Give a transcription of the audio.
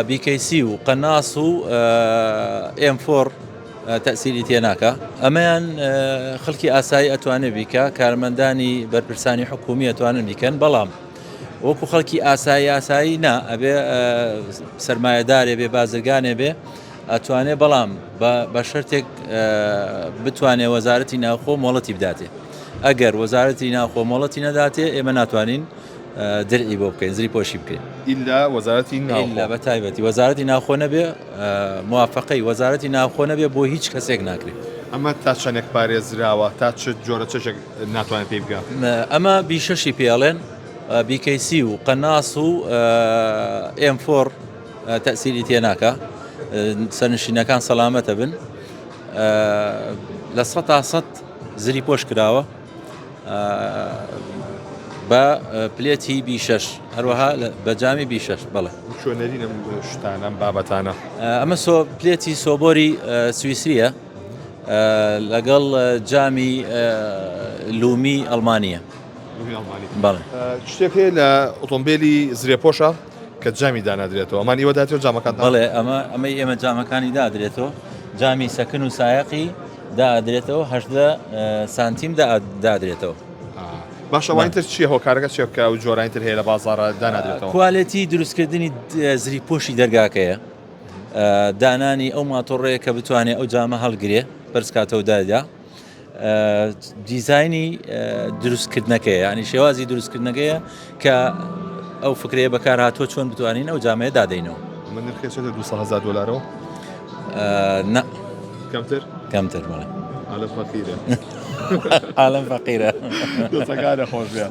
BKC وقناص و M4 تأثیری تێناکە ئەمەیان خەڵکی ئاسایی ئەتوانێت بیکە کارمەندانی بەرپرسانی حکومی ئەتوانن بیکەن بەڵام وەکو خەڵکی ئاسایی نا ئەبێ سەرمایەدارێ بێ بازرگانێ بێ ئەتوانێت بەڵام بە شەرتێک بتوانێت وەزارەتی ناوخۆ مۆڵەتی بداتێ ئەگەر وەزارەتی ناوخۆ مۆڵەتی نەداتێ ئێمە ناتوانین درعی بۆ بکەین زری پۆشی بکەین ئیلا وەزارەتی ئیلا بە تایبەتی وەزارەتی ناوخۆ نەبێ موافقەی وەزارەتی ناوخۆ نەبێ بۆ هیچ کەسێک ناکرێت ئەمە تا چەندێک پارێزراوە تا چ جۆرە چەشێک ناتوانێت پێی بگات ئەمە بیشەشی پێڵێن BKC و قەناس و M4 تەسیری تێناکە سەرنشینەکان سەلامەتە بن لە 100 زری پۆش کراوە بە پلێتی B6 هەروەها بە جامی B6 بەڵێ شوێنەری شتانە بابەتانە ئەمە پلێتی سۆبۆری سویسریە لەگەڵ جامی لومی ئەڵمانیە بەڵێ شتێک هەیە لە ئۆتۆمبیلی زرێپۆشە کە جامی دانادرێتەوە ئەمان ئیوەداتێت جامەکان بەڵێ ئەمە ئێمە جامەکانی دادرێتەوە جامی سەکن و سایقی دادرێتەوە 18 سانتیم دادرێتەوە باشە وانتر چیە هۆکارەکە چێ بکە و جۆرانتر هەیە لە بازاڕە دانادرێتەوە کوالێتی دروستکردنی زری پۆشی دەرگاکەیە دانانی ئەو ماتۆڕەیە کە بتوانێت ئەو جامە هەڵگرێ بەرزکاتەوە دادا دیزایانی دروستکردنەکەیە ینی شێوازی دروستکردنەکەیە کە ئەو فکرەیە بەکار هاتووە چۆن بتوانین ئەو جامەیە دادەینەوە من نرخێتە $200,000 نه کەمتر بەڵێ عالم فەقیرە عالم فەقیرە دۆستەکانە خۆش بێ